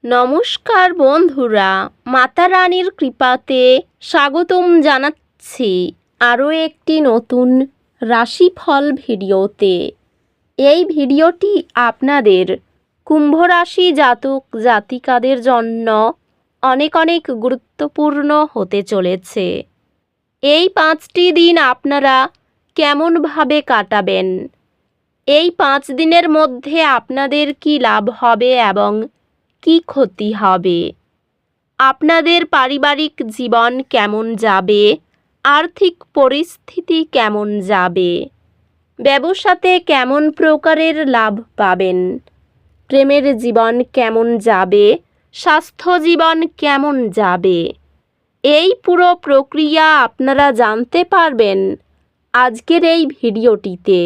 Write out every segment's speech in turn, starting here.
নমস্কার বন্ধুরা, মাতা রানীর কৃপাতে স্বাগতম জানাচ্ছি আরও একটি নতুন রাশিফল ভিডিওতে। এই ভিডিওটি আপনাদের কুম্ভ রাশি জাতক জাতিকাদের জন্য অনেক অনেক গুরুত্বপূর্ণ হতে চলেছে। এই 5টি দিন আপনারা কেমনভাবে কাটাবেন, এই 5 দিনের মধ্যে আপনাদের কি লাভ হবে এবং কি ক্ষতি হবে, আপনাদের পারিবারিক জীবন কেমন যাবে, আর্থিক পরিস্থিতি কেমন যাবে, ব্যবসাতে কেমন প্রকারের লাভ পাবেন, প্রেমের জীবন কেমন যাবে, স্বাস্থ্য জীবন কেমন যাবে, এই পুরো প্রক্রিয়া আপনারা জানতে পারবেন আজকের এই ভিডিওটিতে।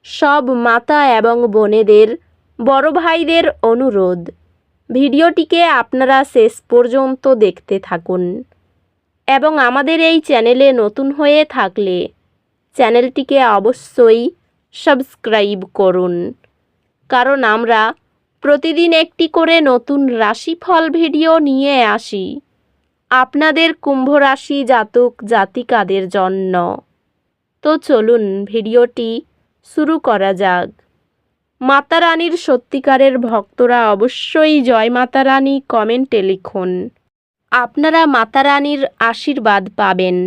সব মাতা এবং বোনেদের, বড় ভাইদের অনুরোধ, ভিডিওটিকে আপনারা শেষ পর্যন্ত দেখতে থাকুন এবং আমাদের এই চ্যানেলে নতুন হয়ে থাকলে চ্যানেলটিকে অবশ্যই সাবস্ক্রাইব করুন, কারণ আমরা প্রতিদিন একটি করে নতুন রাশিফল ভিডিও নিয়ে আসি আপনাদের কুম্ভ রাশি জাতক জাতিকাদের জন্য। তো চলুন ভিডিওটি শুরু করা যাক। মাতা রানীর সত্যিকারের ভক্তরা অবশ্যই জয় মাতা রানী কমেন্টে লিখুন। আপনারা মাতা রানীর আশীর্বাদ পাবেন,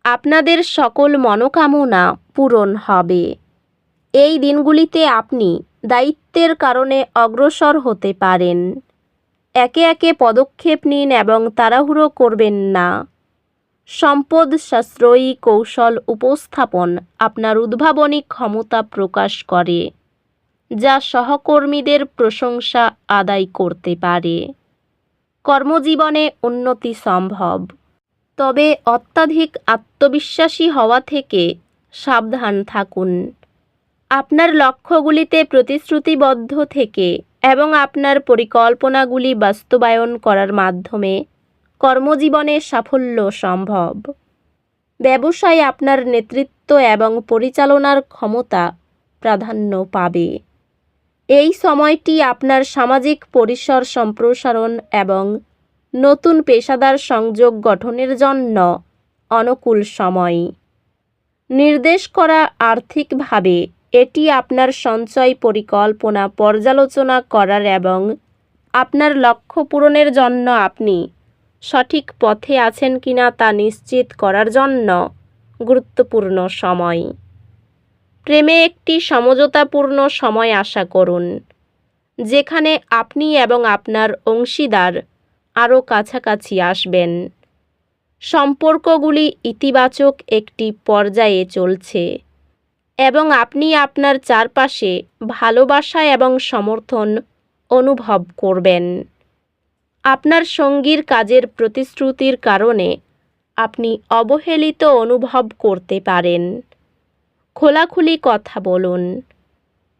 আপনাদের সকল মনোকামনা পূরণ হবে। এই দিনগুলিতে আপনি দায়িত্বের কারণে অগ্রসর হতে পারেন। একে একে পদক্ষেপ নিন এবং তাড়াহুড়ো করবেন না। সম্পদ সাশ্রয়ী কৌশল উপস্থাপন আপনার উদ্ভাবনী ক্ষমতা প্রকাশ করে, যা সহকর্মীদের প্রশংসা আদায় করতে পারে। কর্মজীবনে উন্নতি সম্ভব, তবে অত্যাধিক আত্মবিশ্বাসী হওয়া থেকে সাবধান থাকুন। আপনার লক্ষ্যগুলিতে প্রতিশ্রুতিবদ্ধ থেকে এবং আপনার পরিকল্পনাগুলি বাস্তবায়ন করার মাধ্যমে কর্মজীবনে সাফল্য সম্ভব। ব্যবসায় আপনার নেতৃত্ব এবং পরিচালনার ক্ষমতা প্রাধান্য পাবে। এই সময়টি আপনার সামাজিক পরিসর সম্প্রসারণ এবং নতুন পেশাদার সংযোগ গঠনের জন্য অনুকূল সময়। নির্দেশ করা আর্থিকভাবে এটি আপনার সঞ্চয় পরিকল্পনা পর্যালোচনা করার এবং আপনার লক্ষ্য পূরণের জন্য আপনি সঠিক পথে আছেন কিনা তা নিশ্চিত করার জন্য গুরুত্বপূর্ণ সময়। প্রেমে একটি সমঝোতাপূর্ণ সময় আশা করুন, যেখানে আপনি এবং আপনার অংশীদার আরও কাছাকাছি আসবেন। সম্পর্কগুলি ইতিবাচক একটি পর্যায়ে চলছে এবং আপনি আপনার চারপাশে ভালোবাসা এবং সমর্থন অনুভব করবেন। আপনার সঙ্গীর কাজের প্রতিশ্রুতির কারণে আপনি অবহেলিত অনুভব করতে পারেন। খোলাখুলি কথা বলুন।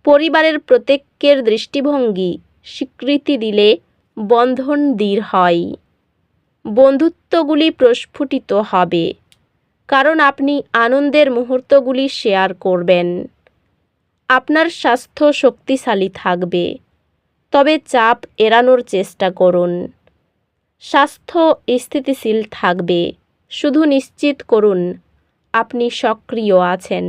পরিবারের প্রত্যেকের দৃষ্টিভঙ্গি স্বীকৃতি দিলে বন্ধন দৃঢ় হয়। বন্ধুত্বগুলি প্রস্ফুটিত হবে, কারণ আপনি আনন্দের মুহূর্তগুলি শেয়ার করবেন। আপনার স্বাস্থ্য শক্তিশালী থাকবে, তবে চাপ এড়ানোর চেষ্টা করুন। স্বাস্থ্য স্থিতিশীল থাকবে, শুধু নিশ্চিত করুন আপনি সক্রিয় আছেন।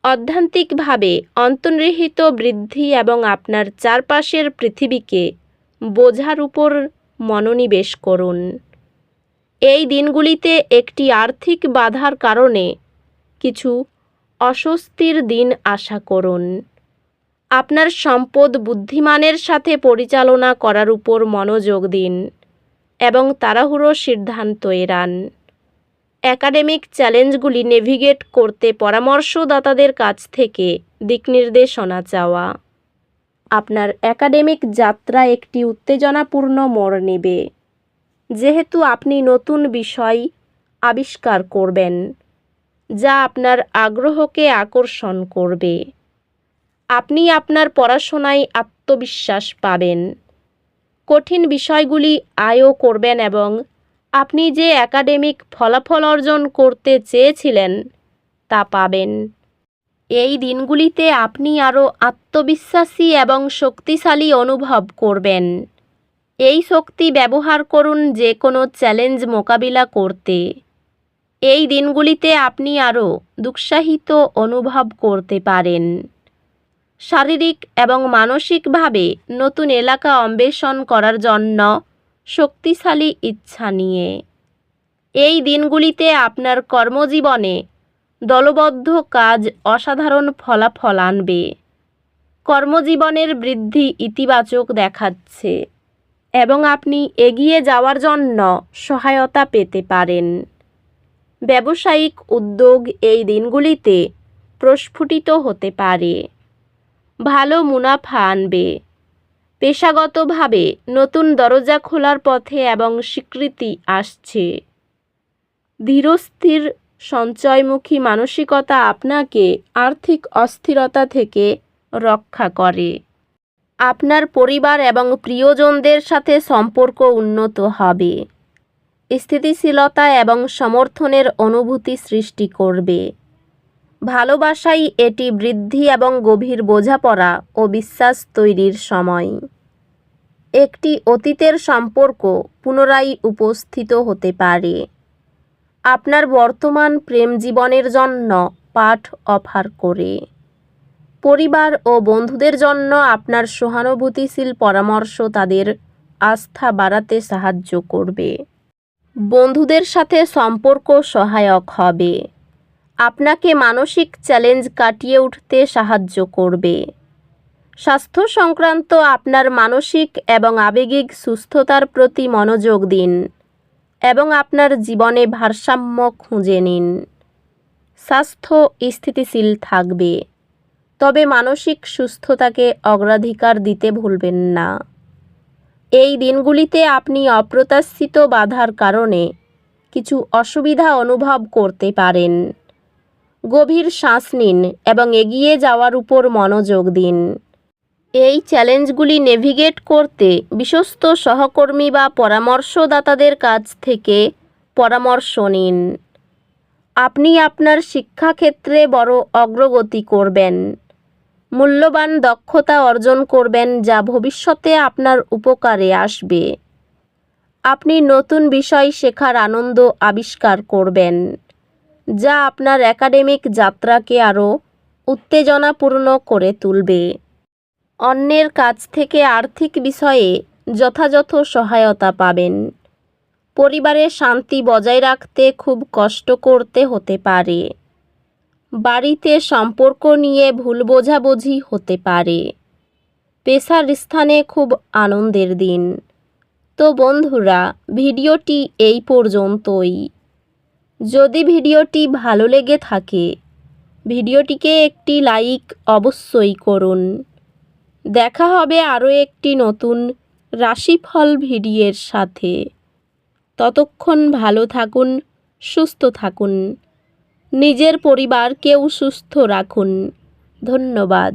অধ্যাত্মিকভাবে অন্তর্নিহিত বৃদ্ধি এবং আপনার চারপাশের পৃথিবীকে বোঝার উপর মনোনিবেশ করুন। এই দিনগুলিতে একটি আর্থিক বাধার কারণে কিছু অস্বস্তির দিন আশা করুন। আপনার সম্পদ বুদ্ধিমানের সাথে পরিচালনা করার উপর মনোযোগ দিন এবং তাড়াহুড়ো সিদ্ধান্ত এড়ান। একাডেমিক চ্যালেঞ্জগুলি নেভিগেট করতে পরামর্শদাতাদের কাছ থেকে দিকনির্দেশনা চাওয়া। আপনার একাডেমিক যাত্রা একটি উত্তেজনাপূর্ণ মোড় নেবে, যেহেতু আপনি নতুন বিষয় আবিষ্কার করবেন যা আপনার আগ্রহকে আকর্ষণ করবে। আপনি আপনার পড়াশোনায় আত্মবিশ্বাস পাবেন, কঠিন বিষয়গুলি আয়ও করবেন এবং আপনি যে একাডেমিক ফলাফল অর্জন করতে চেয়েছিলেন তা পাবেন। এই দিনগুলিতে আপনি আরও আত্মবিশ্বাসী এবং শক্তিশালী অনুভব করবেন। এই শক্তি ব্যবহার করুন যে কোনো চ্যালেঞ্জ মোকাবিলা করতে। এই দিনগুলিতে আপনি আরও দুঃসাহিত অনুভব করতে পারেন। শারীরিক এবং মানসিকভাবে নতুন এলাকা অন্বেষণ করার জন্য শক্তিশালী ইচ্ছা নিয়ে। এই দিনগুলিতে আপনার কর্মজীবনে দলবদ্ধ কাজ অসাধারণ ফলাফল আনবে। কর্মজীবনের বৃদ্ধি ইতিবাচক দেখাচ্ছে এবং আপনি এগিয়ে যাওয়ার জন্য সহায়তা পেতে পারেন। ব্যবসায়িক উদ্যোগ এই দিনগুলিতে প্রস্ফুটিত হতে পারে, ভালো মুনাফা আনবে। পেশাগতভাবে নতুন দরজা খোলার পথে এবং স্বীকৃতি আসছে। ধীরস্থির সঞ্চয়মুখী মানসিকতা আপনাকে আর্থিক অস্থিরতা থেকে রক্ষা করে। আপনার পরিবার এবং প্রিয়জনদের সাথে সম্পর্ক উন্নত হবে। স্থিতিশীলতা এবং সমর্থনের অনুভূতি সৃষ্টি করবে। ভালোবাসায় এটি বৃদ্ধি এবং গভীর বোঝাপড়া ও বিশ্বাস তৈরির সময়। একটি অতীতের সম্পর্ক পুনরায় উপস্থিত হতে পারে। আপনার বর্তমান প্রেম জীবনের জন্য পাঠ অফার করে। পরিবার ও বন্ধুদের জন্য আপনার সহানুভূতিশীল পরামর্শ তাদের আস্থা বাড়াতে সাহায্য করবে। বন্ধুদের সাথে সম্পর্ক সহায়ক হবে। আপনাকে মানসিক চ্যালেঞ্জ কাটিয়ে উঠতে সাহায্য করবে। স্বাস্থ্য সংক্রান্ত আপনার মানসিক এবং আবেগিক সুস্থতার প্রতি মনোযোগ দিন এবং আপনার জীবনে ভারসাম্য খুঁজে নিন। স্বাস্থ্য স্থিতিশীল থাকবে, তবে মানসিক সুস্থতাকে অগ্রাধিকার দিতে ভুলবেন না। এই দিনগুলিতে আপনি অপ্রত্যাশিত বাধার কারণে কিছু অসুবিধা অনুভব করতে পারেন। গভীর শ্বাস নিন এবং এগিয়ে যাওয়ার উপর মনোযোগ দিন। এই চ্যালেঞ্জগুলি নেভিগেট করতে বিশ্বস্ত সহকর্মী বা পরামর্শদাতাদের কাছ থেকে পরামর্শ নিন। আপনি আপনার শিক্ষাক্ষেত্রে বড় অগ্রগতি করবেন। মূল্যবান দক্ষতা অর্জন করবেন যা ভবিষ্যতে আপনার উপকারে আসবে। আপনি নতুন বিষয় শেখার আনন্দ আবিষ্কার করবেন, যা আপনার একাডেমিক যাত্রাকে আরও উত্তেজনাপূর্ণ করে তুলবে। অন্যের কাছ থেকে আর্থিক বিষয়ে যথাযথ সহায়তা পাবেন। পরিবারে শান্তি বজায় রাখতে খুব কষ্ট করতে হতে পারে। বাড়িতে সম্পর্ক নিয়ে ভুল বোঝাবুঝি হতে পারে। পেশার স্থানে খুব আনন্দের দিন। তো বন্ধুরা, ভিডিওটি এই পর্যন্তই। যদি ভিডিওটি ভালো লেগে থাকে, ভিডিওটিকে একটি লাইক অবশ্যই করুন। দেখা হবে আরও একটি নতুন রাশিফল ভিডিওর সাথে। ততক্ষণ ভালো থাকুন, সুস্থ থাকুন, নিজের পরিবারকেও সুস্থ রাখুন। ধন্যবাদ।